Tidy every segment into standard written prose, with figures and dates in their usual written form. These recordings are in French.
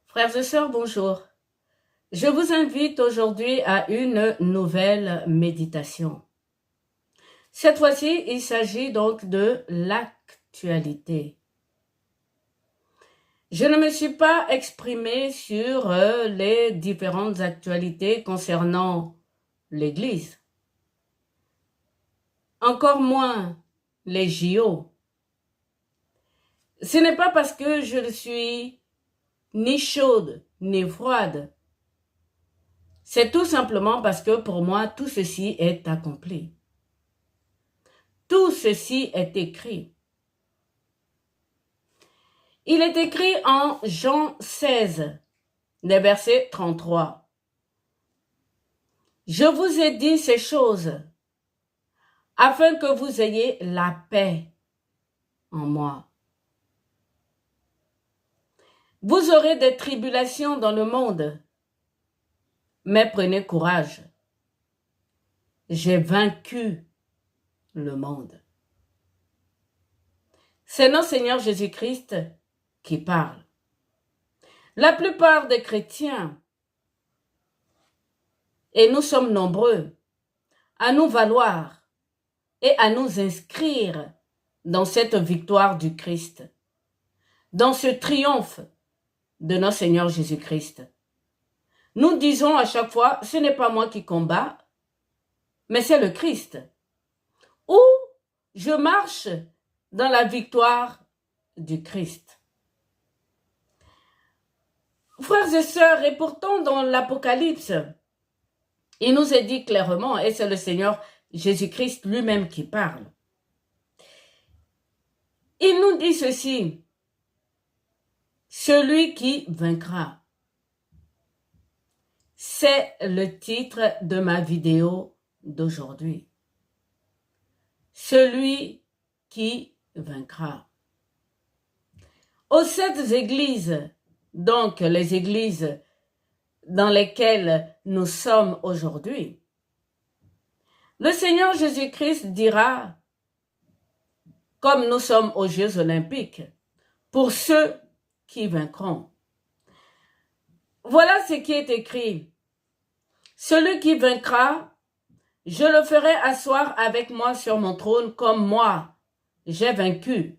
Frères et sœurs, bonjour. Je vous invite aujourd'hui à une nouvelle méditation. Cette fois-ci, il s'agit donc de l'actualité. Je ne me suis pas exprimée sur les différentes actualités concernant l'Église, encore moins les JO. Ce n'est pas parce que je ne suis ni chaude ni froide. C'est tout simplement parce que pour moi, tout ceci est accompli. Tout ceci est écrit. Il est écrit en Jean 16, les versets 33. Je vous ai dit ces choses afin que vous ayez la paix en moi. Vous aurez des tribulations dans le monde, mais prenez courage. J'ai vaincu le monde. C'est notre Seigneur Jésus-Christ qui parle. La plupart des chrétiens, et nous sommes nombreux, à nous valoir et à nous inscrire dans cette victoire du Christ, dans ce triomphe de notre Seigneur Jésus-Christ. Nous disons à chaque fois, ce n'est pas moi qui combats, mais c'est le Christ. Ou je marche dans la victoire du Christ. Frères et sœurs, et pourtant dans l'Apocalypse, il nous est dit clairement, et c'est le Seigneur Jésus-Christ lui-même qui parle. Il nous dit ceci, celui qui vaincra. C'est le titre de ma vidéo d'aujourd'hui. Celui qui vaincra. Aux 7 églises, donc les églises dans lesquelles nous sommes aujourd'hui, le Seigneur Jésus-Christ dira, comme nous sommes aux Jeux olympiques, pour ceux qui vaincront. Voilà ce qui est écrit. Celui qui vaincra, je le ferai asseoir avec moi sur mon trône comme moi, j'ai vaincu.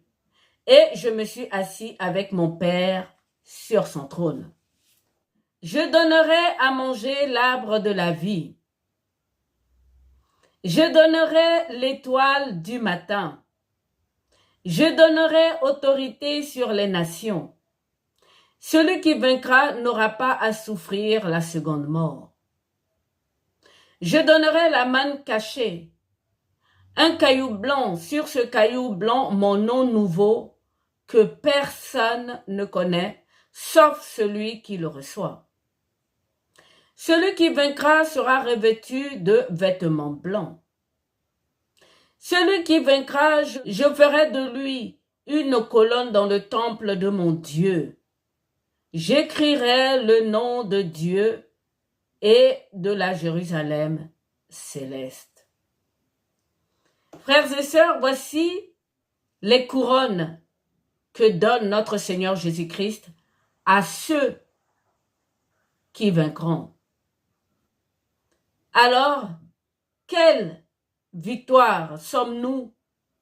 Et je me suis assis avec mon Père sur son trône. Je donnerai à manger l'arbre de la vie. Je donnerai l'étoile du matin. Je donnerai autorité sur les nations. Celui qui vaincra n'aura pas à souffrir la seconde mort. Je donnerai la manne cachée, un caillou blanc, sur ce caillou blanc mon nom nouveau que personne ne connaît, sauf celui qui le reçoit. Celui qui vaincra sera revêtu de vêtements blancs. Celui qui vaincra, je ferai de lui une colonne dans le temple de mon Dieu. J'écrirai le nom de Dieu et de la Jérusalem céleste. Frères et sœurs, voici les couronnes que donne notre Seigneur Jésus-Christ à ceux qui vaincront. Alors, quelle victoire sommes-nous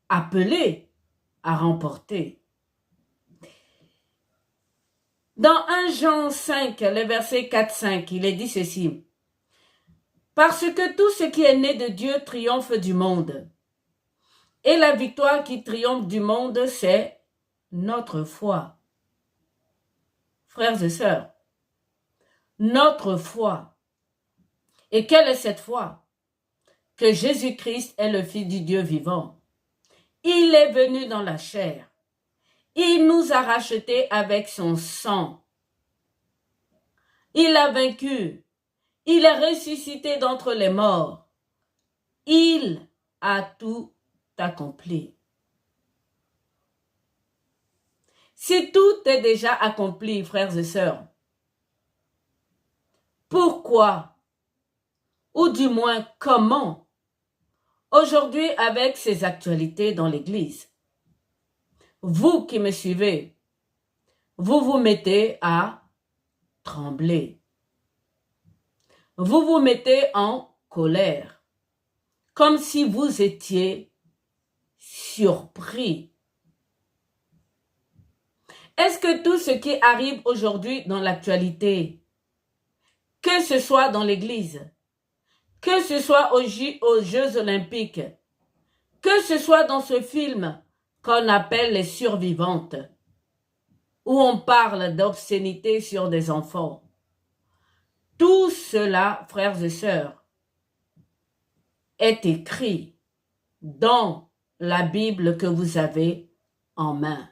appelés à remporter? Dans 1 Jean 5, les versets 4-5, il est dit ceci. Parce que tout ce qui est né de Dieu triomphe du monde. Et la victoire qui triomphe du monde, c'est notre foi. Frères et sœurs, notre foi. Et quelle est cette foi? Que Jésus-Christ est le Fils du Dieu vivant. Il est venu dans la chair. Il nous a rachetés avec son sang. Il a vaincu. Il est ressuscité d'entre les morts. Il a tout accompli. Si tout est déjà accompli, frères et sœurs, pourquoi, ou du moins comment, aujourd'hui avec ces actualités dans l'Église, vous qui me suivez, vous vous mettez à tremblez. Vous vous mettez en colère, comme si vous étiez surpris. Est-ce que tout ce qui arrive aujourd'hui dans l'actualité, que ce soit dans l'Église, que ce soit aux Jeux olympiques, que ce soit dans ce film qu'on appelle Les Survivantes, où on parle d'obscénité sur des enfants, tout cela, frères et sœurs, est écrit dans la Bible que vous avez en main.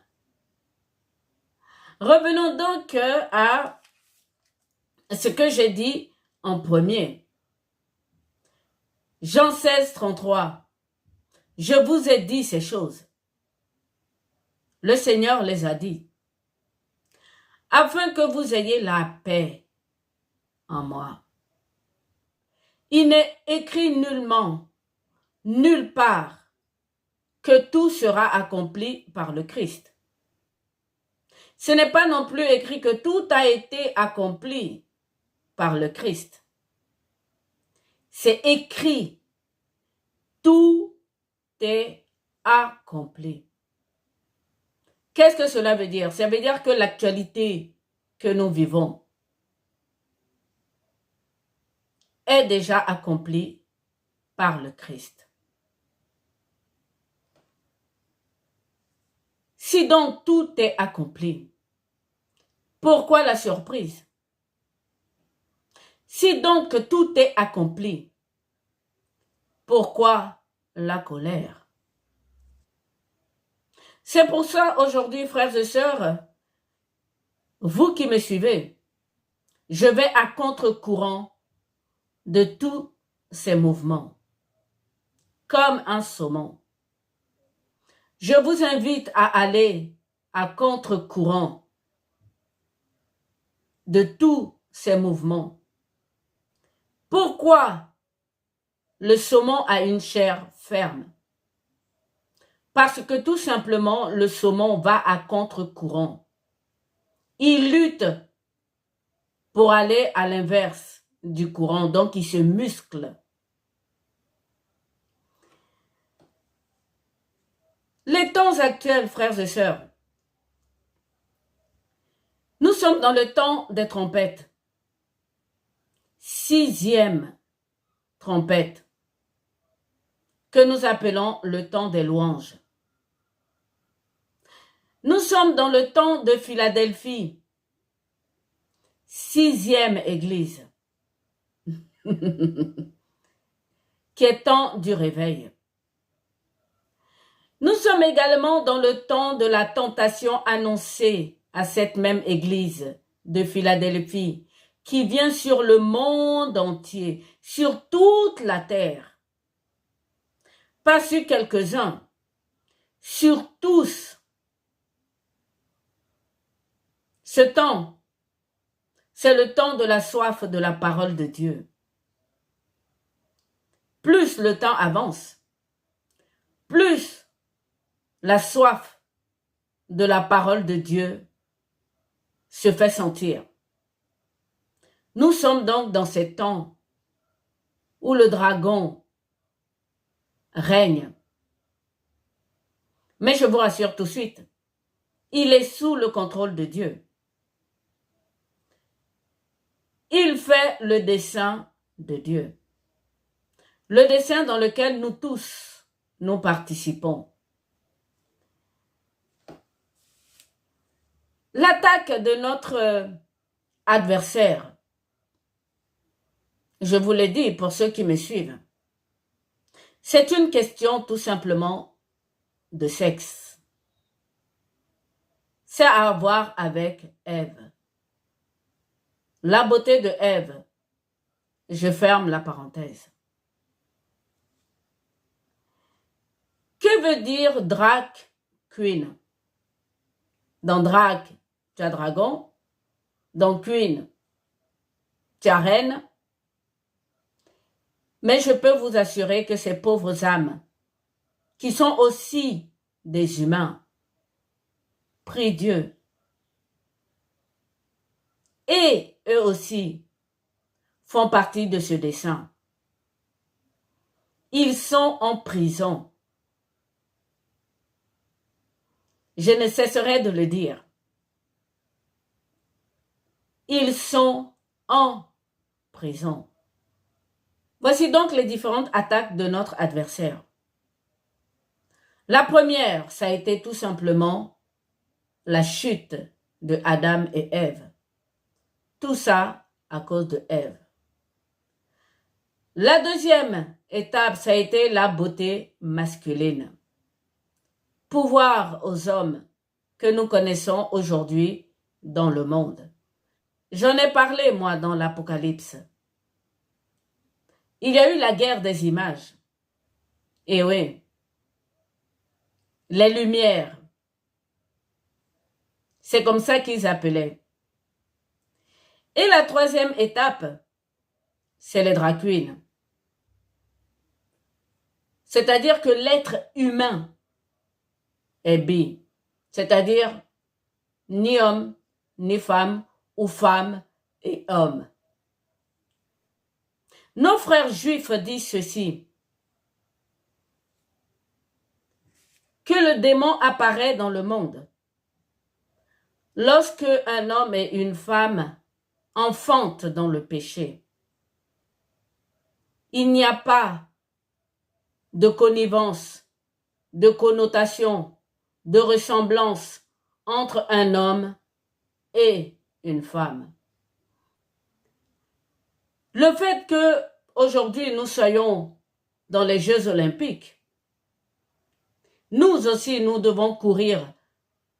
Revenons donc à ce que j'ai dit en premier. Jean 16, 33. Je vous ai dit ces choses. Le Seigneur les a dit. Afin que vous ayez la paix en moi. Il n'est écrit nullement, nulle part, que tout sera accompli par le Christ. Ce n'est pas non plus écrit que tout a été accompli par le Christ. C'est écrit, tout est accompli. Qu'est-ce que cela veut dire? Ça veut dire que l'actualité que nous vivons est déjà accomplie par le Christ. Si donc tout est accompli, pourquoi la surprise? Si donc tout est accompli, pourquoi la colère? C'est pour ça aujourd'hui, frères et sœurs, vous qui me suivez, je vais à contre-courant de tous ces mouvements, comme un saumon. Je vous invite à aller à contre-courant de tous ces mouvements. Pourquoi le saumon a une chair ferme? Parce que tout simplement, le saumon va à contre-courant. Il lutte pour aller à l'inverse du courant, donc il se muscle. Les temps actuels, frères et sœurs, nous sommes dans le temps des trompettes. 6e trompette, que nous appelons le temps des louanges. Nous sommes dans le temps de Philadelphie, 6e église, qui est temps du réveil. Nous sommes également dans le temps de la tentation annoncée à cette même église de Philadelphie, qui vient sur le monde entier, sur toute la terre. Pas sur quelques-uns, sur tous. Ce temps, c'est le temps de la soif de la parole de Dieu. Plus le temps avance, plus la soif de la parole de Dieu se fait sentir. Nous sommes donc dans ces temps où le dragon règne. Mais je vous rassure tout de suite, il est sous le contrôle de Dieu. Il fait le dessein de Dieu. Le dessein dans lequel nous tous, nous participons. L'attaque de notre adversaire, je vous l'ai dit pour ceux qui me suivent, c'est une question tout simplement de sexe. C'est à voir avec Ève. La beauté de Ève, je ferme la parenthèse. Que veut dire drag queen? Dans drag, tu as dragon. Dans queen, tu as reine. Mais je peux vous assurer que ces pauvres âmes, qui sont aussi des humains, prient Dieu. Et eux aussi, font partie de ce dessein. Ils sont en prison. Je ne cesserai de le dire. Ils sont en prison. Voici donc les différentes attaques de notre adversaire. La première, ça a été tout simplement la chute de Adam et Ève. Tout ça à cause de Ève. La deuxième étape, ça a été la beauté masculine. Pouvoir aux hommes que nous connaissons aujourd'hui dans le monde. J'en ai parlé, moi, dans l'Apocalypse. Il y a eu la guerre des images. Et oui, les lumières. C'est comme ça qu'ils appelaient. Et la troisième étape, c'est les drag queens. C'est-à-dire que l'être humain est bi. C'est-à-dire ni homme, ni femme, ou femme et homme. Nos frères juifs disent ceci, que le démon apparaît dans le monde lorsque un homme et une femme enfantent dans le péché. Il n'y a pas de connivence, de connotation, de ressemblance entre un homme et une femme. Le fait que aujourd'hui nous soyons dans les Jeux olympiques, nous aussi nous devons courir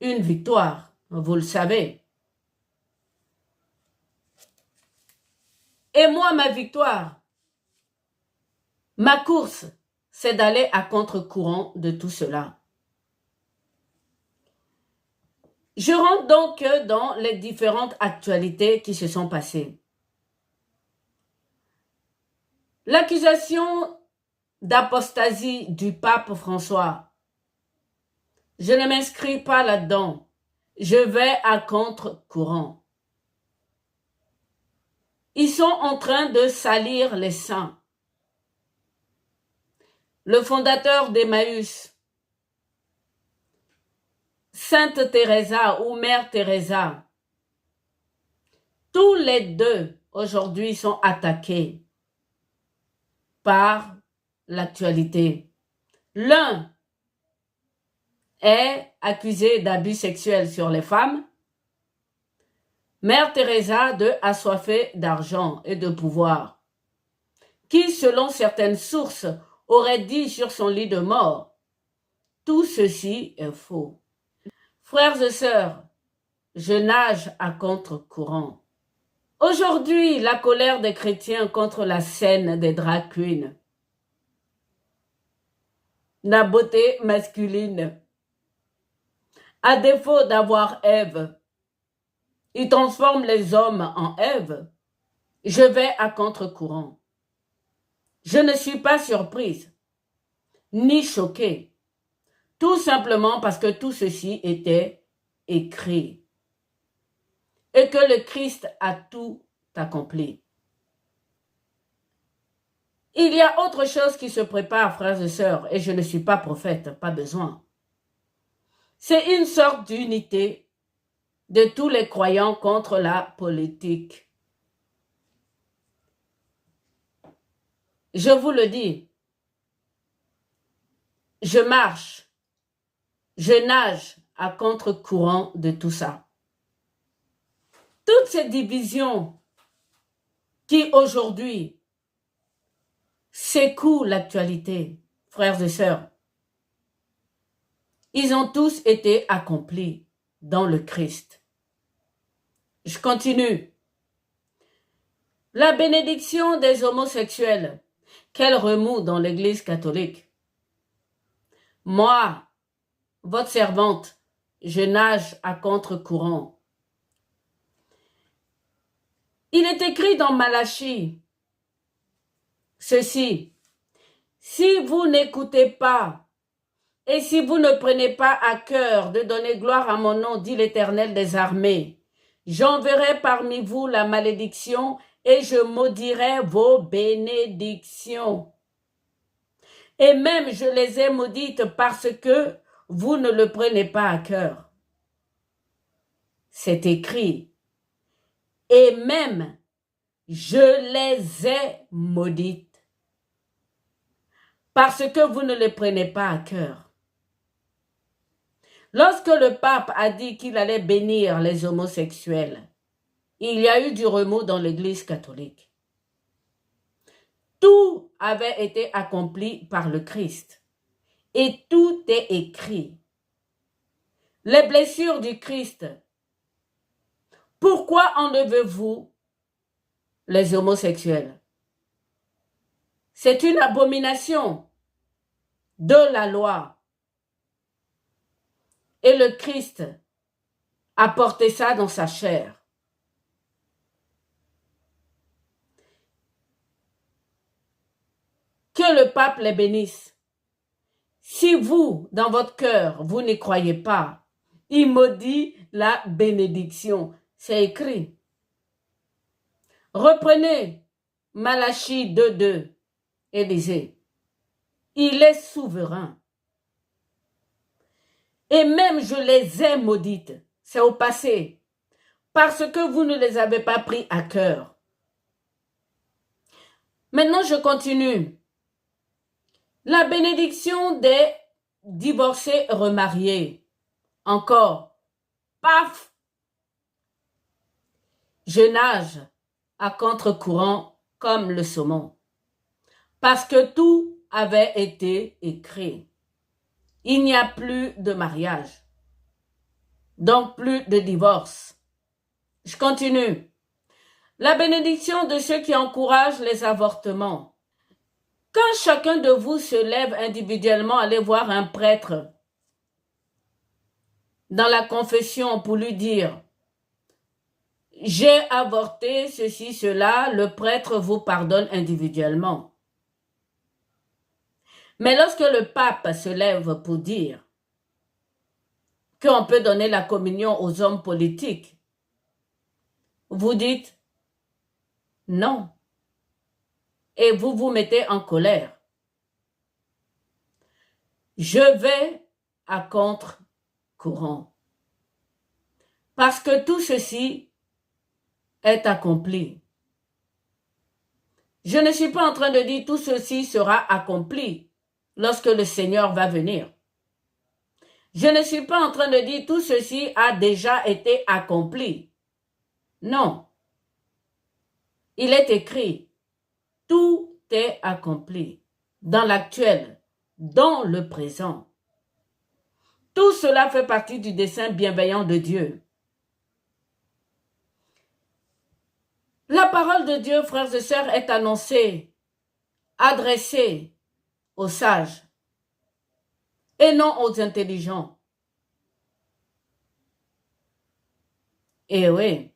une victoire, vous le savez. Et moi, ma victoire, ma course, c'est d'aller à contre-courant de tout cela. Je rentre donc dans les différentes actualités qui se sont passées. L'accusation d'apostasie du pape François, je ne m'inscris pas là-dedans. Je vais à contre-courant. Ils sont en train de salir les saints. Le fondateur d'Emmaüs, Sainte Teresa ou Mère Teresa, tous les deux aujourd'hui sont attaqués par l'actualité. L'un est accusé d'abus sexuels sur les femmes, Mère Teresa de assoiffée d'argent et de pouvoir, qui, selon certaines sources, aurait dit sur son lit de mort, tout ceci est faux. Frères et sœurs, je nage à contre-courant. Aujourd'hui, la colère des chrétiens contre la scène des drag queens, la beauté masculine. À défaut d'avoir Ève, ils transforment les hommes en Ève. Je vais à contre-courant. Je ne suis pas surprise, ni choquée, tout simplement parce que tout ceci était écrit et que le Christ a tout accompli. Il y a autre chose qui se prépare, frères et sœurs, et je ne suis pas prophète, pas besoin. C'est une sorte d'unité de tous les croyants contre la politique. Je vous le dis, je marche, je nage à contre-courant de tout ça. Toutes ces divisions qui aujourd'hui secouent l'actualité, frères et sœurs, ils ont tous été accomplis dans le Christ. Je continue. La bénédiction des homosexuels, quel remous dans l'Église catholique. Moi, votre servante, je nage à contre-courant. Il est écrit dans Malachie, ceci, si vous n'écoutez pas et si vous ne prenez pas à cœur de donner gloire à mon nom, dit l'Éternel des armées, J'enverrai parmi vous la malédiction et je maudirai vos bénédictions. Et même je les ai maudites parce que vous ne le prenez pas à cœur. C'est écrit. Et même je les ai maudites parce que vous ne les prenez pas à cœur. Lorsque le pape a dit qu'il allait bénir les homosexuels, il y a eu du remous dans l'Église catholique. Tout avait été accompli par le Christ et tout est écrit. Les blessures du Christ. Pourquoi enlevez-vous les homosexuels? C'est une abomination de la loi. Et le Christ a porté ça dans sa chair. Que le pape les bénisse. Si vous, dans votre cœur, vous n'y croyez pas, il maudit la bénédiction. C'est écrit. Reprenez Malachie 2:2 et lisez. Il est souverain. Et même je les ai maudites. C'est au passé. Parce que vous ne les avez pas pris à cœur. Maintenant, je continue. La bénédiction des divorcés remariés. Encore. Paf! Je nage à contre-courant comme le saumon. Parce que tout avait été écrit. Il n'y a plus de mariage. Donc plus de divorce. Je continue. La bénédiction de ceux qui encouragent les avortements. Quand chacun de vous se lève individuellement, allez voir un prêtre dans la confession pour lui dire « J'ai avorté ceci, cela », le prêtre vous pardonne individuellement. Mais lorsque le pape se lève pour dire qu'on peut donner la communion aux hommes politiques, vous dites non. Et vous vous mettez en colère. Je vais à contre-courant. Parce que tout ceci est accompli. Je ne suis pas en train de dire tout ceci sera accompli lorsque le Seigneur va venir. Je ne suis pas en train de dire tout ceci a déjà été accompli. Non. Il est écrit, tout est accompli dans l'actuel, dans le présent. Tout cela fait partie du dessein bienveillant de Dieu. La parole de Dieu, frères et sœurs, est annoncée, adressée aux sages et non aux intelligents. Et oui,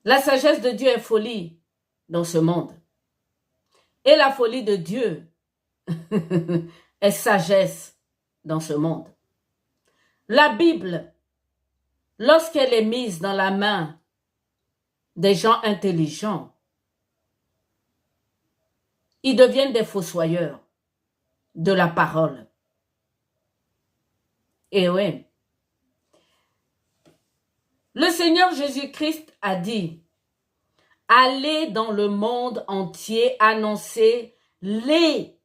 la sagesse de Dieu est folie dans ce monde. Et la folie de Dieu est sagesse dans ce monde. La Bible, lorsqu'elle est mise dans la main des gens intelligents, ils deviennent des fossoyeurs de la parole. Et oui, le Seigneur Jésus-Christ a dit, allez dans le monde entier annoncer l'évangile.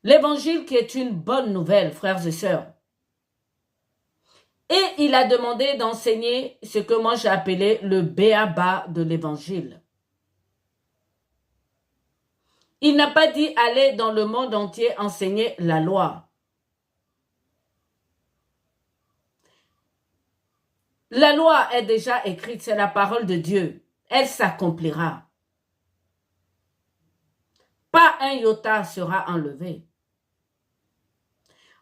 L'évangile qui est une bonne nouvelle, frères et sœurs. Et il a demandé d'enseigner ce que moi j'ai appelé le b.a.-ba de l'évangile. Il n'a pas dit aller dans le monde entier enseigner la loi. La loi est déjà écrite, c'est la parole de Dieu. Elle s'accomplira. Pas un iota sera enlevé.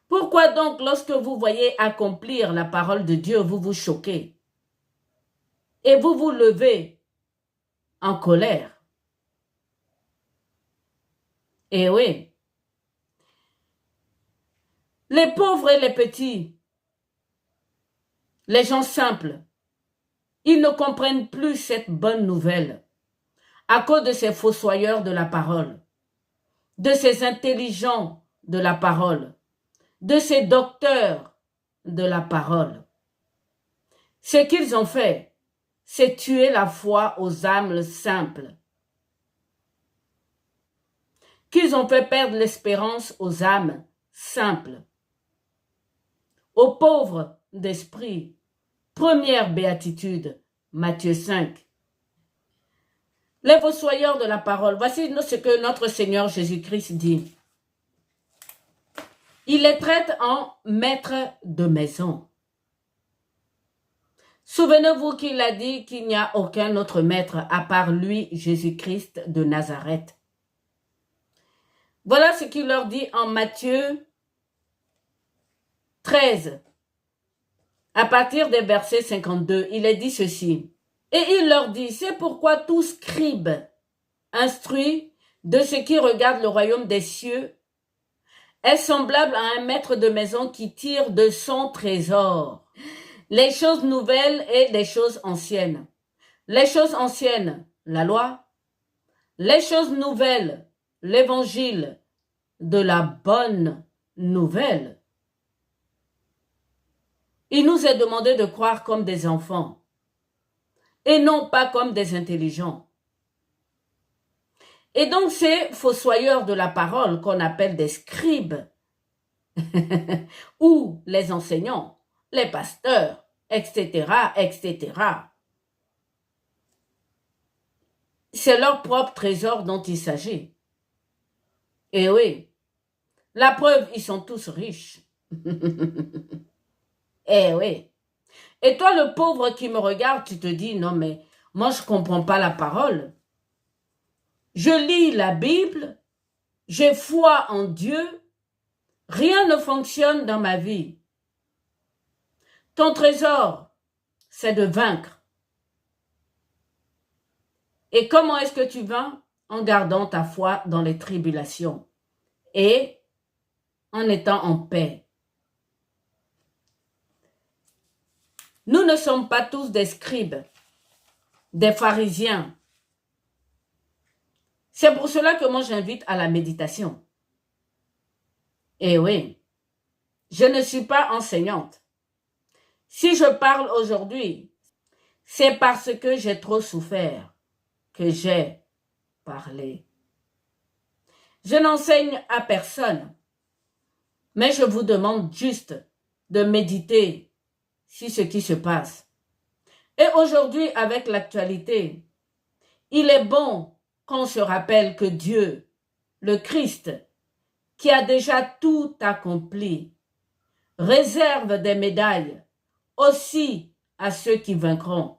Pourquoi donc, lorsque vous voyez accomplir la parole de Dieu, vous vous choquez et vous vous levez en colère? Et oui, les pauvres et les petits Les gens simples, ils ne comprennent plus cette bonne nouvelle à cause de ces fossoyeurs de la parole, de ces intelligents de la parole, de ces docteurs de la parole. Ce qu'ils ont fait, c'est tuer la foi aux âmes simples. Qu'ils ont fait perdre l'espérance aux âmes simples. Aux pauvres d'esprit. Première béatitude, Matthieu 5. Les fossoyeurs de la parole, voici ce que notre Seigneur Jésus-Christ dit. Il les traite en maîtres de maison. Souvenez-vous qu'il a dit qu'il n'y a aucun autre maître à part lui, Jésus-Christ de Nazareth. Voilà ce qu'il leur dit en Matthieu 13. À partir des versets 52, il est dit ceci. Et il leur dit, c'est pourquoi tout scribe instruit de ce qui regarde le royaume des cieux est semblable à un maître de maison qui tire de son trésor les choses nouvelles et les choses anciennes. Les choses anciennes, la loi. Les choses nouvelles, l'évangile de la bonne nouvelle. Il nous est demandé de croire comme des enfants et non pas comme des intelligents. Et donc ces fossoyeurs de la parole qu'on appelle des scribes ou les enseignants, les pasteurs, etc., etc. C'est leur propre trésor dont il s'agit. Et oui, la preuve, ils sont tous riches. Eh oui. Et toi, le pauvre qui me regarde, tu te dis, non mais, moi je ne comprends pas la parole. Je lis la Bible, j'ai foi en Dieu, rien ne fonctionne dans ma vie. Ton trésor, c'est de vaincre. Et comment est-ce que tu vaincs? En gardant ta foi dans les tribulations et en étant en paix. Nous ne sommes pas tous des scribes, des pharisiens. C'est pour cela que moi j'invite à la méditation. Et oui, je ne suis pas enseignante. Si je parle aujourd'hui, c'est parce que j'ai trop souffert que j'ai parlé. Je n'enseigne à personne, mais je vous demande juste de méditer sur ce qui se passe. Et aujourd'hui, avec l'actualité, il est bon qu'on se rappelle que Dieu, le Christ, qui a déjà tout accompli, réserve des médailles aussi à ceux qui vaincront.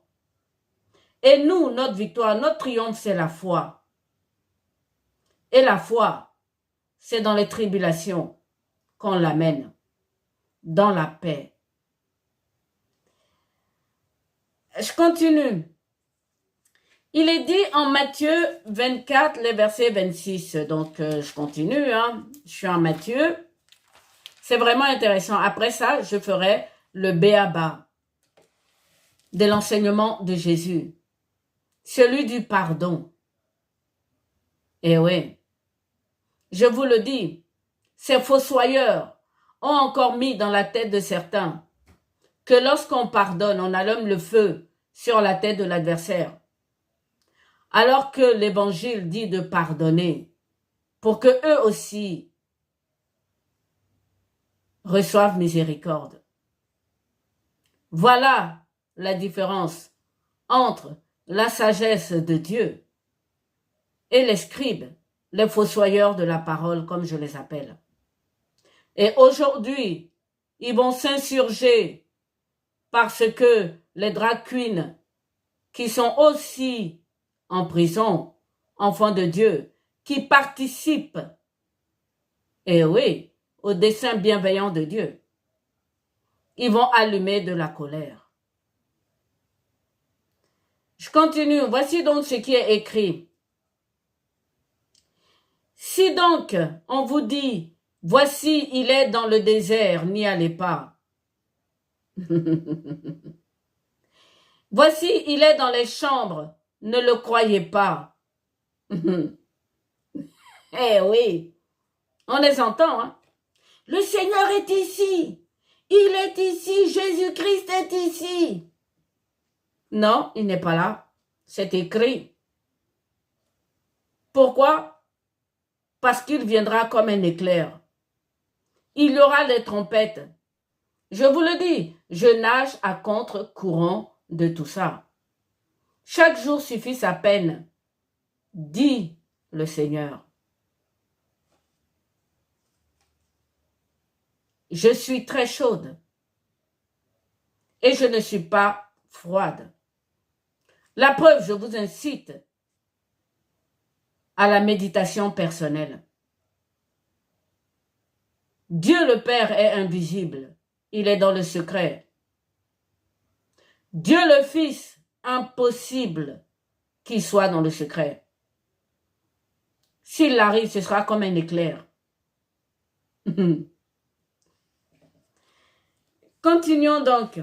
Et nous, notre victoire, notre triomphe, c'est la foi. Et la foi, c'est dans les tribulations qu'on l'amène, dans la paix. Je continue. Il est dit en Matthieu 24, les versets 26. Donc, je continue. Je suis en Matthieu. C'est vraiment intéressant. Après ça, je ferai le béaba de l'enseignement de Jésus. Celui du pardon. Et oui, je vous le dis, ces fossoyeurs ont encore mis dans la tête de certains que lorsqu'on pardonne, on allume le feu sur la tête de l'adversaire. Alors que l'évangile dit de pardonner pour que eux aussi reçoivent miséricorde. Voilà la différence entre la sagesse de Dieu et les scribes, les fossoyeurs de la parole, comme je les appelle. Et aujourd'hui, ils vont s'insurger parce que les drag queens, qui sont aussi en prison, enfants de Dieu, qui participent, et oui, au dessein bienveillant de Dieu, ils vont allumer de la colère. Je continue. Voici donc ce qui est écrit. Si donc on vous dit, voici il est dans le désert, n'y allez pas. Voici, il est dans les chambres, ne le croyez pas. Eh oui, on les entend, hein. Le Seigneur est ici, il est ici, Jésus-Christ est ici. Non, il n'est pas là, c'est écrit. Pourquoi? Parce qu'il viendra comme un éclair. Il y aura les trompettes. Je vous le dis, je nage à contre-courant de tout ça. Chaque jour suffit sa peine, dit le Seigneur. Je suis très chaude et je ne suis pas froide. La preuve, je vous incite à la méditation personnelle. Dieu le Père est invisible, il est dans le secret. Dieu le Fils, impossible qu'il soit dans le secret. S'il arrive, ce sera comme un éclair. Continuons donc.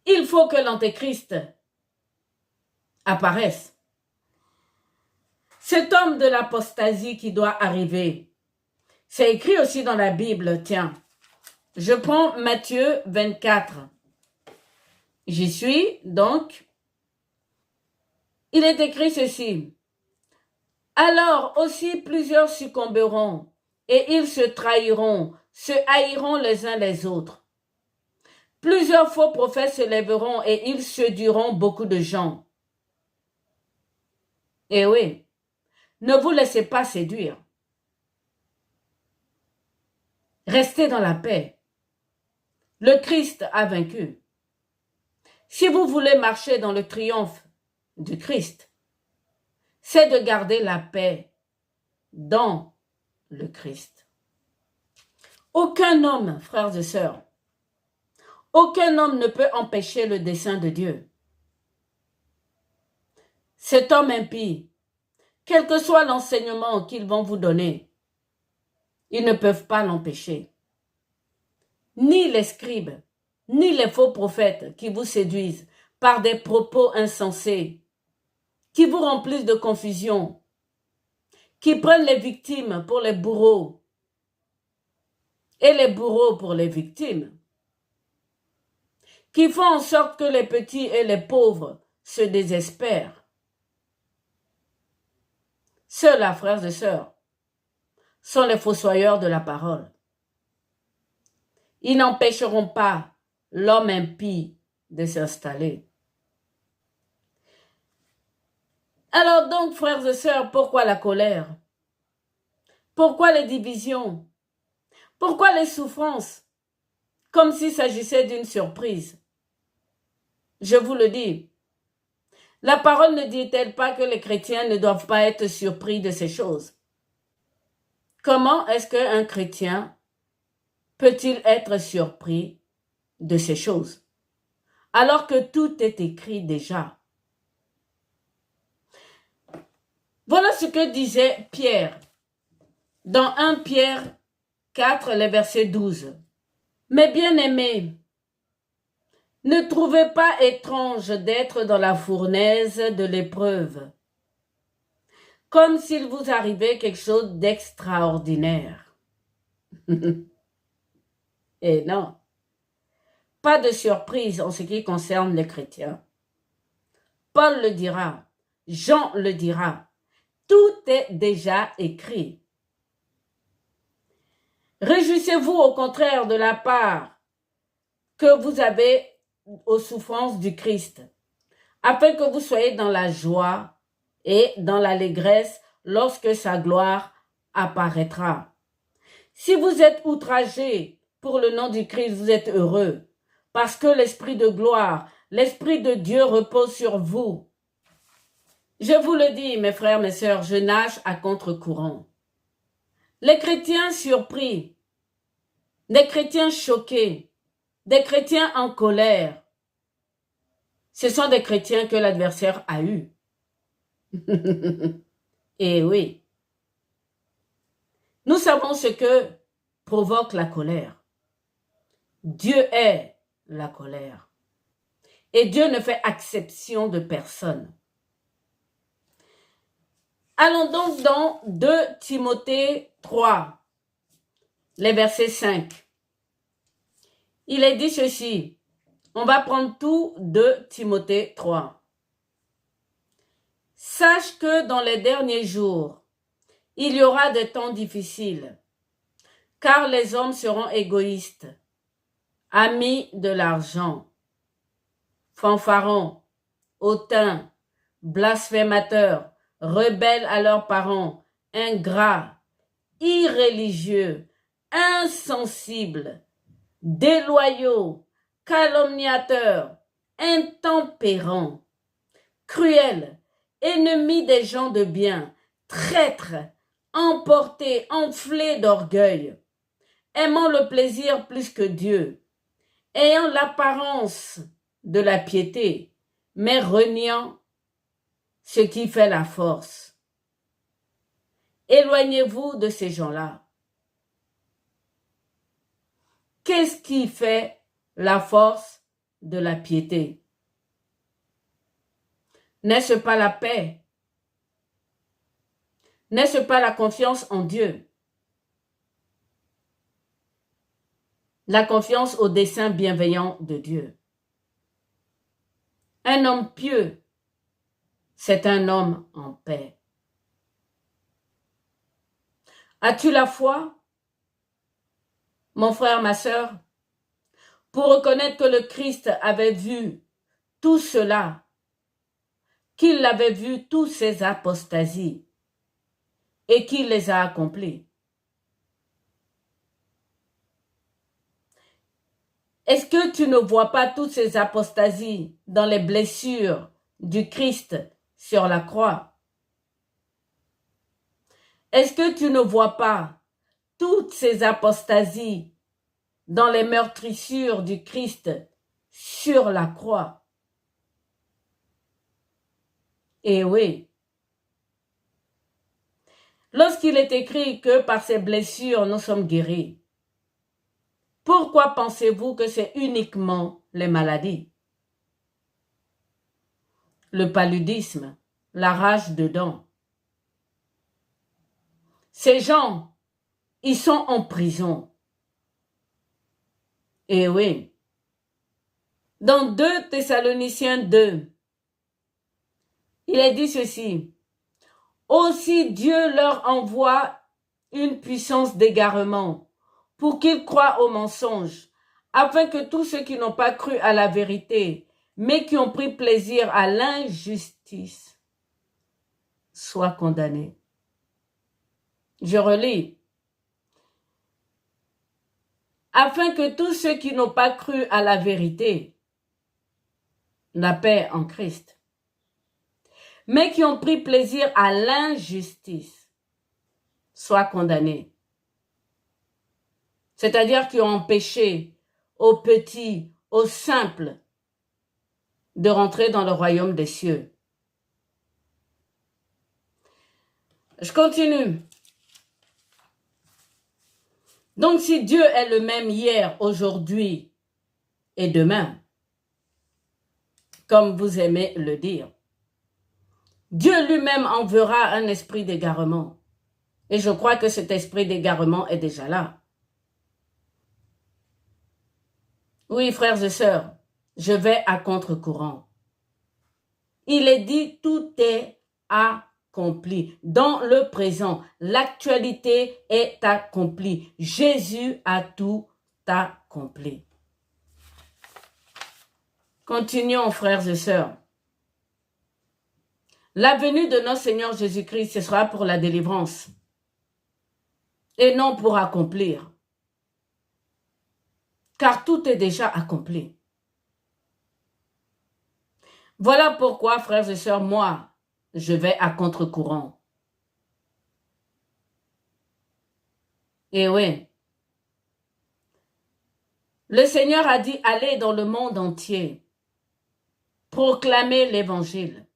Il faut que l'Antéchrist apparaisse. Cet homme de l'apostasie qui doit arriver, c'est écrit aussi dans la Bible, tiens. Je prends Matthieu 24. J'y suis, donc. Il est écrit ceci. Alors aussi plusieurs succomberont, et ils se trahiront, se haïront les uns les autres. Plusieurs faux prophètes se lèveront, et ils séduiront beaucoup de gens. Eh oui, ne vous laissez pas séduire. Restez dans la paix. Le Christ a vaincu. Si vous voulez marcher dans le triomphe du Christ, c'est de garder la paix dans le Christ. Aucun homme, frères et sœurs, aucun homme ne peut empêcher le dessein de Dieu. Cet homme impie, quel que soit l'enseignement qu'ils vont vous donner, ils ne peuvent pas l'empêcher. Ni les scribes, ni les faux prophètes qui vous séduisent par des propos insensés, qui vous remplissent de confusion, qui prennent les victimes pour les bourreaux et les bourreaux pour les victimes, qui font en sorte que les petits et les pauvres se désespèrent. Ceux-là, frères et sœurs, sont les fossoyeurs de la parole. Ils n'empêcheront pas l'homme impie de s'installer. Alors donc, frères et sœurs, pourquoi la colère? Pourquoi les divisions? Pourquoi les souffrances? Comme s'il s'agissait d'une surprise. Je vous le dis, la parole ne dit-elle pas que les chrétiens ne doivent pas être surpris de ces choses? Comment est-ce qu'un chrétien peut-il être surpris de ces choses, alors que tout est écrit déjà? Voilà ce que disait Pierre dans 1 Pierre 4, les versets 12. Mes bien-aimés, ne trouvez pas étrange d'être dans la fournaise de l'épreuve, comme s'il vous arrivait quelque chose d'extraordinaire. Et non, pas de surprise en ce qui concerne les chrétiens. Paul le dira, Jean le dira, tout est déjà écrit. Réjouissez-vous au contraire de la part que vous avez aux souffrances du Christ, afin que vous soyez dans la joie et dans l'allégresse lorsque sa gloire apparaîtra. Si vous êtes outragés pour le nom du Christ, vous êtes heureux, parce que l'Esprit de gloire, l'Esprit de Dieu repose sur vous. Je vous le dis, mes frères, mes sœurs, je nage à contre-courant. Les chrétiens surpris, des chrétiens choqués, des chrétiens en colère, ce sont des chrétiens que l'adversaire a eus. Et oui, nous savons ce que provoque la colère. Dieu est la colère. Et Dieu ne fait exception de personne. Allons donc dans 2 Timothée 3, les versets 5. Il est dit ceci. On va prendre tout de Timothée 3. Sache que dans les derniers jours, il y aura des temps difficiles, car les hommes seront égoïstes, amis de l'argent, fanfarons, hautains, blasphémateurs, rebelles à leurs parents, ingrats, irréligieux, insensibles, déloyaux, calomniateurs, intempérants, cruels, ennemis des gens de bien, traîtres, emportés, enflés d'orgueil, aimant le plaisir plus que Dieu, ayant l'apparence de la piété, mais reniant ce qui fait la force. Éloignez-vous de ces gens-là. Qu'est-ce qui fait la force de la piété? N'est-ce pas la paix? N'est-ce pas la confiance en Dieu? La confiance au dessein bienveillant de Dieu. Un homme pieux, c'est un homme en paix. As-tu la foi, mon frère, ma sœur, pour reconnaître que le Christ avait vu tout cela, qu'il avait vu tous ces apostasies et qu'il les a accomplis? Est-ce que tu ne vois pas toutes ces apostasies dans les blessures du Christ sur la croix? Est-ce que tu ne vois pas toutes ces apostasies dans les meurtrissures du Christ sur la croix? Eh oui. Lorsqu'il est écrit que par ces blessures nous sommes guéris, pourquoi pensez-vous que c'est uniquement les maladies? Le paludisme, la rage de dents. Ces gens, ils sont en prison. Eh oui. Dans 2 Thessaloniciens 2, il est dit ceci. Aussi Dieu leur envoie une puissance d'égarement pour qu'ils croient au mensonge, afin que tous ceux qui n'ont pas cru à la vérité, mais qui ont pris plaisir à l'injustice, soient condamnés. Je relis. Afin que tous ceux qui n'ont pas cru à la vérité, la paix en Christ, mais qui ont pris plaisir à l'injustice, soient condamnés. C'est-à-dire qui ont empêché aux petits, aux simples, de rentrer dans le royaume des cieux. Je continue. Donc si Dieu est le même hier, aujourd'hui et demain, comme vous aimez le dire, Dieu lui-même enverra un esprit d'égarement. Et je crois que cet esprit d'égarement est déjà là. Oui, frères et sœurs, je vais à contre-courant. Il est dit, tout est accompli. Dans le présent, l'actualité est accomplie. Jésus a tout accompli. Continuons, frères et sœurs. La venue de notre Seigneur Jésus-Christ, ce sera pour la délivrance et non pour accomplir. Car tout est déjà accompli. Voilà pourquoi, frères et sœurs, moi, je vais à contre-courant. Et oui. Le Seigneur a dit, allez dans le monde entier, proclamer l'évangile.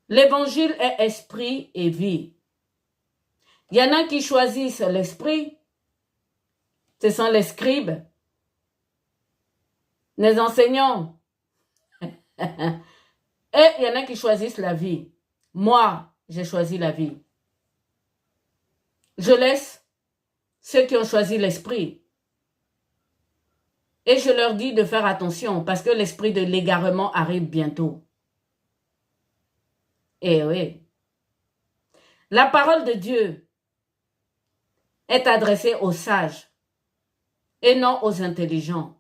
L'évangile est esprit et vie. Il y en a qui choisissent l'esprit, ce sont les scribes, Les enseignants. Et il y en a qui choisissent la vie. Moi, j'ai choisi la vie. Je laisse ceux qui ont choisi l'esprit. Et je leur dis de faire attention parce que l'esprit de l'égarement arrive bientôt. Eh oui. La parole de Dieu est adressée aux sages et non aux intelligents.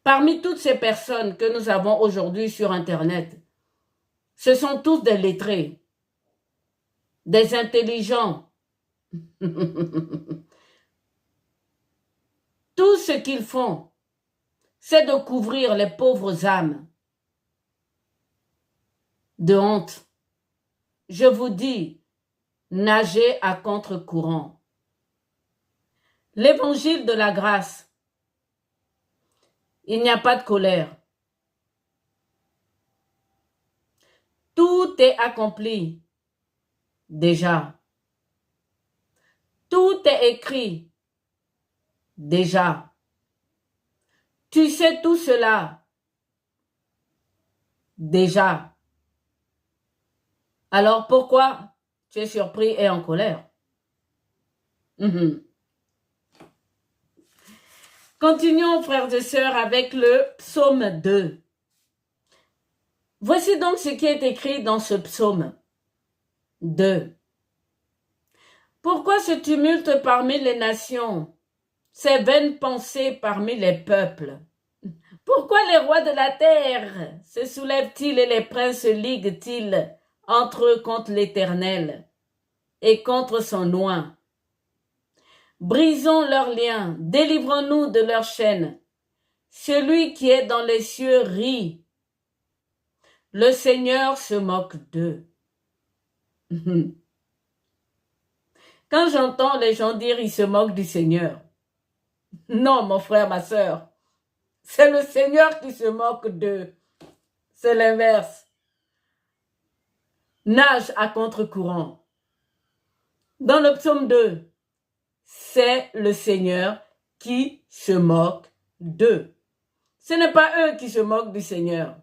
Parmi toutes ces personnes que nous avons aujourd'hui sur Internet, ce sont tous des lettrés, des intelligents. Tout ce qu'ils font, c'est de couvrir les pauvres âmes de honte. Je vous dis, nagez à contre-courant. L'évangile de la grâce, il n'y a pas de colère. Tout est accompli déjà. Tout est écrit déjà. Tu sais tout cela déjà. Alors pourquoi tu es surpris et en colère? Continuons, frères et sœurs, avec le psaume 2. Voici donc ce qui est écrit dans ce psaume 2. Pourquoi ce tumulte parmi les nations, ces vaines pensées parmi les peuples? Pourquoi les rois de la terre se soulèvent-ils et les princes se liguent-ils entre eux contre l'Éternel et contre son oint? Brisons leurs liens, délivrons-nous de leurs chaînes. Celui qui est dans les cieux rit. Le Seigneur se moque d'eux. Quand j'entends les gens dire ils se moquent du Seigneur, non, mon frère, ma sœur, c'est le Seigneur qui se moque d'eux. C'est l'inverse. Nage à contre-courant. Dans le psaume 2, c'est le Seigneur qui se moque d'eux. Ce n'est pas eux qui se moquent du Seigneur.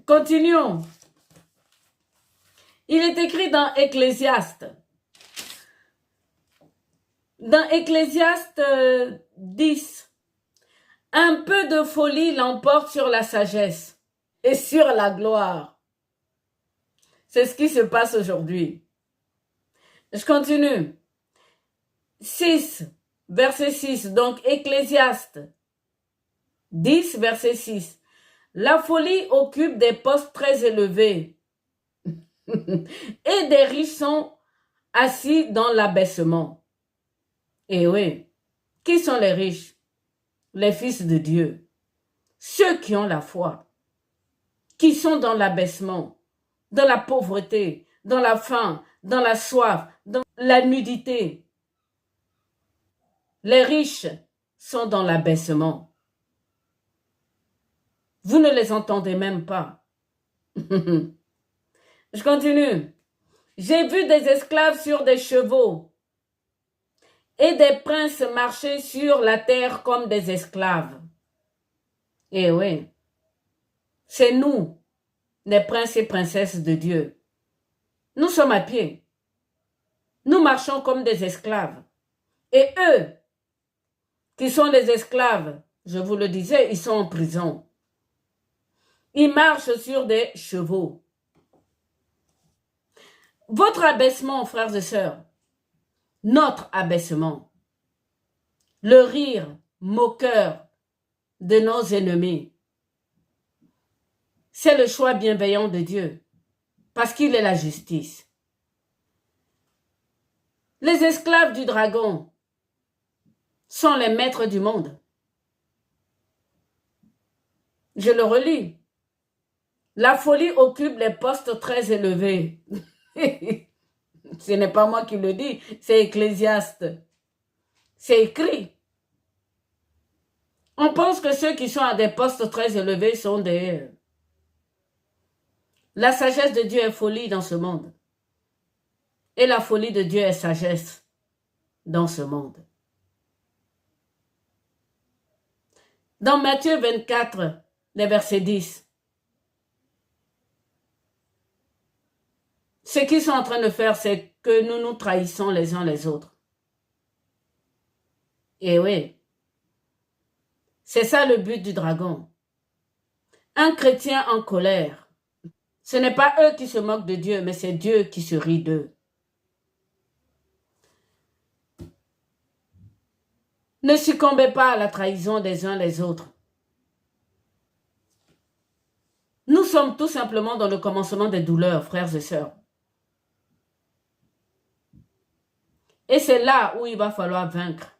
Continuons. Il est écrit dans Ecclésiaste. Dans Ecclésiaste 10, un peu de folie l'emporte sur la sagesse et sur la gloire. C'est ce qui se passe aujourd'hui. Je continue. 6, verset 6, donc Ecclésiaste 10, verset 6. La folie occupe des postes très élevés et des riches sont assis dans l'abaissement. Et oui, qui sont les riches? Les fils de Dieu, ceux qui ont la foi, qui sont dans l'abaissement, dans la pauvreté, dans la faim, dans la soif, dans la nudité. Les riches sont dans l'abaissement. Vous ne les entendez même pas. Je continue. J'ai vu des esclaves sur des chevaux et des princes marcher sur la terre comme des esclaves. Eh oui, c'est nous, les princes et princesses de Dieu. Nous sommes à pied. Nous marchons comme des esclaves. Et eux, qui sont les esclaves, je vous le disais, ils sont en prison. Ils marchent sur des chevaux. Votre abaissement, frères et sœurs, notre abaissement, le rire moqueur de nos ennemis, c'est le choix bienveillant de Dieu, parce qu'il est la justice. Les esclaves du dragon sont les maîtres du monde. Je le relis. La folie occupe les postes très élevés. Ce n'est pas moi qui le dis, c'est Ecclésiaste. C'est écrit. On pense que ceux qui sont à des postes très élevés sont des... La sagesse de Dieu est folie dans ce monde. Et la folie de Dieu est sagesse dans ce monde. Dans Matthieu 24, les versets 10, ce qu'ils sont en train de faire, c'est que nous nous trahissons les uns les autres. Et oui, c'est ça le but du dragon. Un chrétien en colère, ce n'est pas eux qui se moquent de Dieu, mais c'est Dieu qui se rit d'eux. Ne succombez pas à la trahison des uns les autres. Nous sommes tout simplement dans le commencement des douleurs, frères et sœurs. Et c'est là où il va falloir vaincre.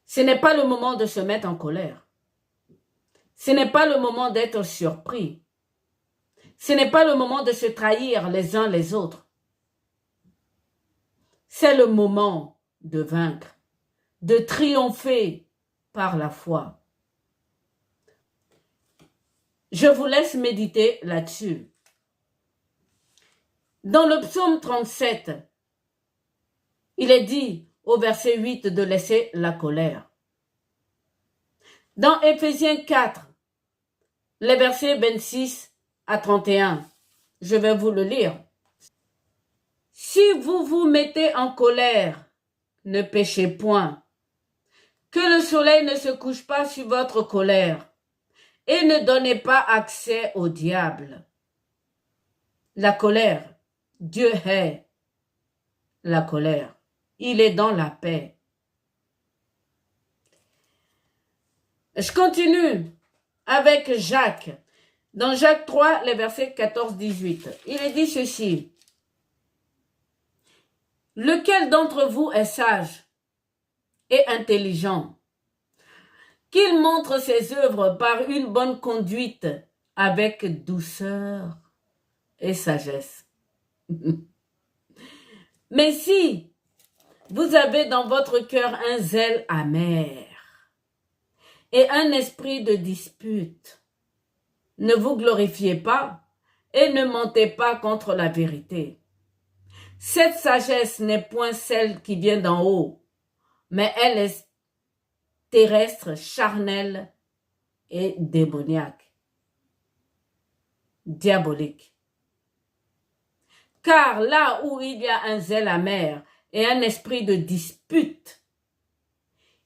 Ce n'est pas le moment de se mettre en colère. Ce n'est pas le moment d'être surpris. Ce n'est pas le moment de se trahir les uns les autres. C'est le moment de vaincre, de triompher par la foi. Je vous laisse méditer là-dessus. Dans le psaume 37, il est dit au verset 8 de laisser la colère. Dans Éphésiens 4, les versets 26 à 31, je vais vous le lire. Si vous vous mettez en colère, ne péchez point. Que le soleil ne se couche pas sur votre colère et ne donnez pas accès au diable. La colère, Dieu hait la colère. Il est dans la paix. Je continue avec Jacques. Dans Jacques 3, les versets 14-18, il est dit ceci. Lequel d'entre vous est sage et intelligent, qu'il montre ses œuvres par une bonne conduite avec douceur et sagesse. Mais si vous avez dans votre cœur un zèle amer et un esprit de dispute, ne vous glorifiez pas et ne mentez pas contre la vérité. Cette sagesse n'est point celle qui vient d'en haut, mais elle est terrestre, charnelle et démoniaque, diabolique. Car là où il y a un zèle amer et un esprit de dispute,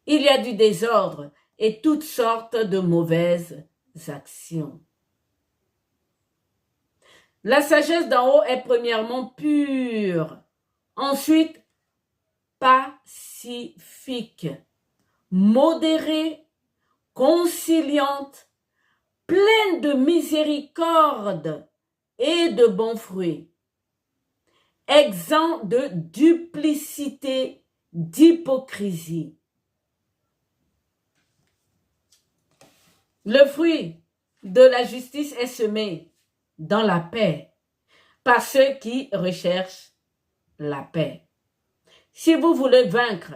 il y a du désordre et toutes sortes de mauvaises actions. La sagesse d'en haut est premièrement pure, ensuite pacifique, modérée, conciliante, pleine de miséricorde et de bons fruits, exempt de duplicité, d'hypocrisie. Le fruit de la justice est semé dans la paix par ceux qui recherchent la paix. Si vous voulez vaincre,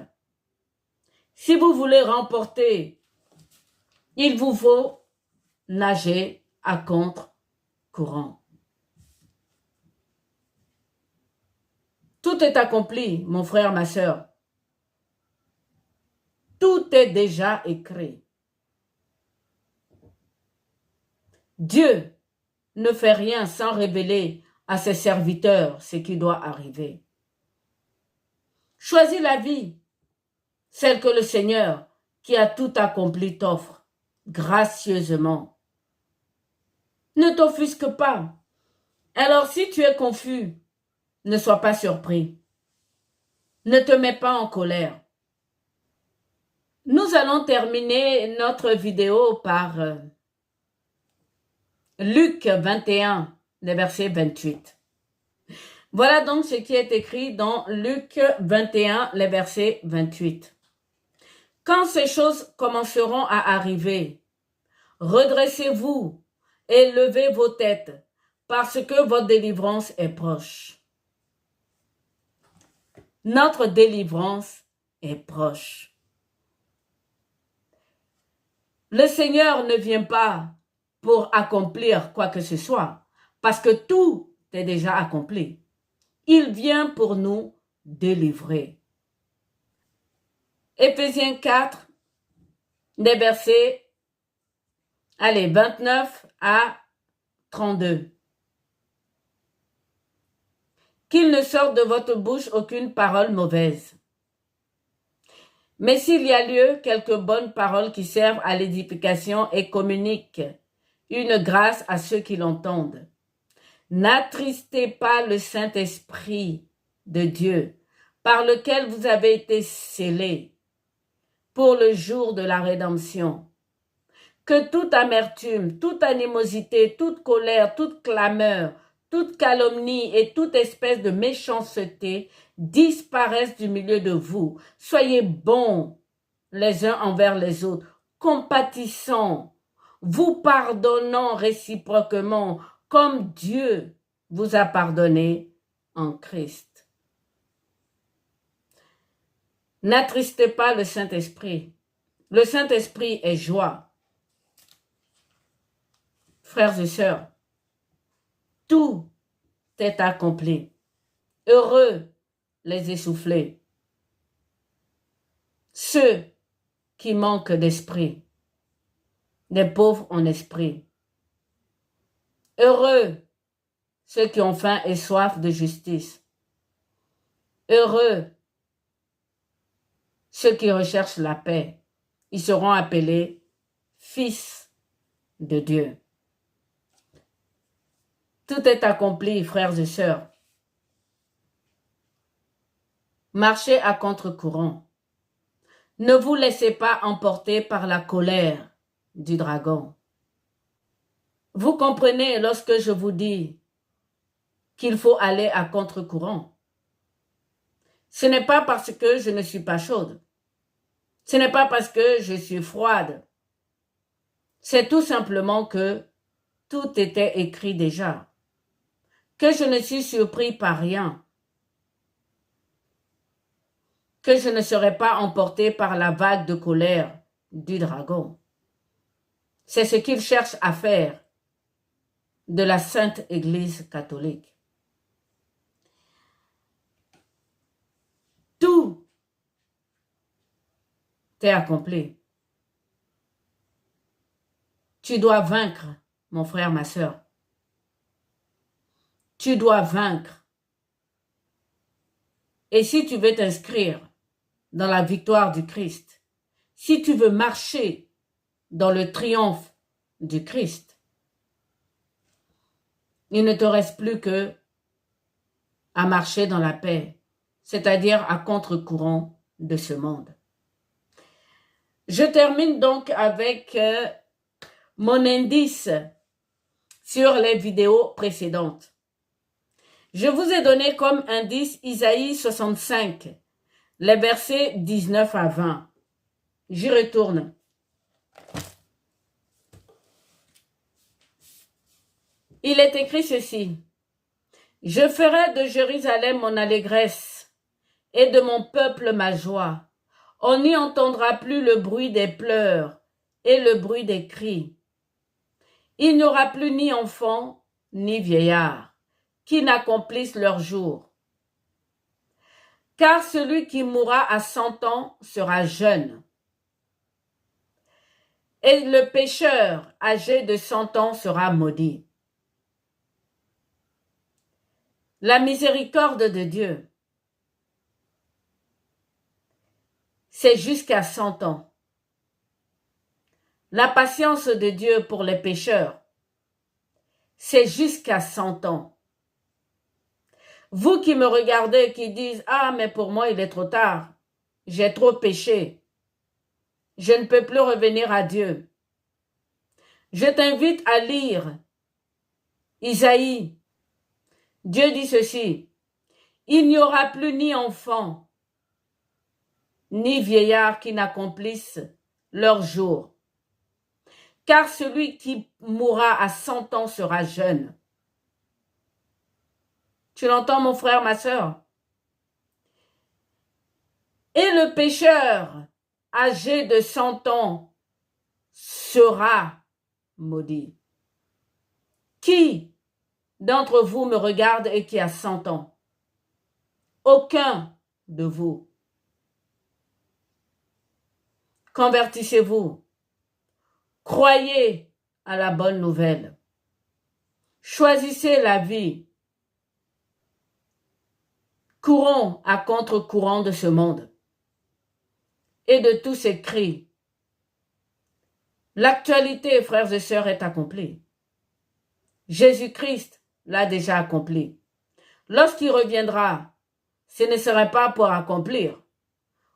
si vous voulez remporter, il vous faut nager à contre-courant. Tout est accompli, mon frère, ma sœur. Tout est déjà écrit. Dieu ne fait rien sans révéler à ses serviteurs ce qui doit arriver. Choisis la vie, celle que le Seigneur, qui a tout accompli, t'offre gracieusement. Ne t'offusque pas. Alors si tu es confus, ne sois pas surpris. Ne te mets pas en colère. Nous allons terminer notre vidéo par Luc 21, les versets 28. Voilà donc ce qui est écrit dans Luc 21, les versets 28. Quand ces choses commenceront à arriver, redressez-vous et levez vos têtes, parce que votre délivrance est proche. Notre délivrance est proche. Le Seigneur ne vient pas pour accomplir quoi que ce soit, parce que tout est déjà accompli. Il vient pour nous délivrer. Éphésiens 4, des versets, 29 à 32. Qu'il ne sorte de votre bouche aucune parole mauvaise. Mais s'il y a lieu, quelques bonnes paroles qui servent à l'édification et communiquent une grâce à ceux qui l'entendent. N'attristez pas le Saint-Esprit de Dieu, par lequel vous avez été scellés pour le jour de la rédemption. Que toute amertume, toute animosité, toute colère, toute clameur, toute calomnie et toute espèce de méchanceté disparaissent du milieu de vous. Soyez bons les uns envers les autres, compatissants, vous pardonnant réciproquement comme Dieu vous a pardonné en Christ. N'attristez pas le Saint-Esprit. Le Saint-Esprit est joie. Frères et sœurs, tout est accompli. Heureux les essoufflés, ceux qui manquent d'esprit, les pauvres en esprit. Heureux ceux qui ont faim et soif de justice. Heureux ceux qui recherchent la paix. Ils seront appelés fils de Dieu. Tout est accompli, frères et sœurs. Marchez à contre-courant. Ne vous laissez pas emporter par la colère du dragon. Vous comprenez lorsque je vous dis qu'il faut aller à contre-courant. Ce n'est pas parce que je ne suis pas chaude. Ce n'est pas parce que je suis froide. C'est tout simplement que tout était écrit déjà. Que je ne suis surpris par rien. Que je ne serai pas emporté par la vague de colère du dragon. C'est ce qu'il cherche à faire de la Sainte Église catholique. Tout est accompli. Tu dois vaincre, mon frère, ma sœur. Tu dois vaincre. Et si tu veux t'inscrire dans la victoire du Christ, si tu veux marcher dans le triomphe du Christ, il ne te reste plus que à marcher dans la paix, c'est-à-dire à contre-courant de ce monde. Je termine donc avec mon indice sur les vidéos précédentes. Je vous ai donné comme indice Isaïe 65, les versets 19 à 20. J'y retourne. Il est écrit ceci. Je ferai de Jérusalem mon allégresse et de mon peuple ma joie. On n'y entendra plus le bruit des pleurs et le bruit des cris. Il n'y aura plus ni enfants ni vieillards qui n'accomplissent leur jour. Car celui qui mourra à 100 ans sera jeune. Et le pécheur âgé de 100 ans sera maudit. La miséricorde de Dieu, c'est jusqu'à 100 ans. La patience de Dieu pour les pécheurs, c'est jusqu'à 100 ans. Vous qui me regardez, qui dites « Ah, mais pour moi, il est trop tard. J'ai trop péché. Je ne peux plus revenir à Dieu. » Je t'invite à lire Isaïe. Dieu dit ceci. Il n'y aura plus ni enfants, ni vieillards qui n'accomplissent leur jour. Car celui qui mourra à 100 ans sera jeune. Tu l'entends, mon frère, ma sœur? Et le pécheur âgé de 100 ans sera maudit. Qui d'entre vous me regarde et qui a 100 ans? Aucun de vous. Convertissez-vous. Croyez à la bonne nouvelle. Choisissez la vie. Courons à contre-courant de ce monde et de tous ces cris. L'actualité, frères et sœurs, est accomplie. Jésus-Christ l'a déjà accompli. Lorsqu'il reviendra, ce ne serait pas pour accomplir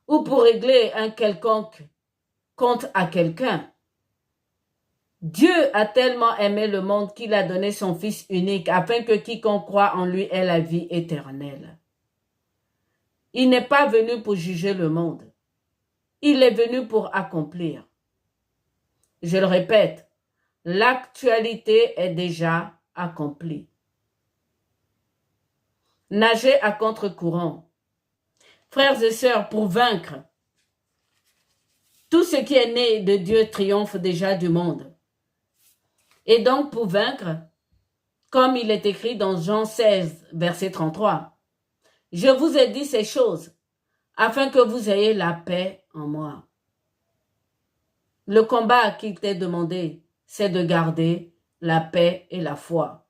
ou pour régler un quelconque compte à quelqu'un. Dieu a tellement aimé le monde qu'il a donné son Fils unique afin que quiconque croit en lui ait la vie éternelle. Il n'est pas venu pour juger le monde. Il est venu pour accomplir. Je le répète, l'actualité est déjà accomplie. Nagez à contre-courant. Frères et sœurs, pour vaincre, tout ce qui est né de Dieu triomphe déjà du monde. Et donc pour vaincre, comme il est écrit dans Jean 16, verset 33, « Je vous ai dit ces choses, afin que vous ayez la paix en moi. » Le combat qu'il t'est demandé, c'est de garder la paix et la foi.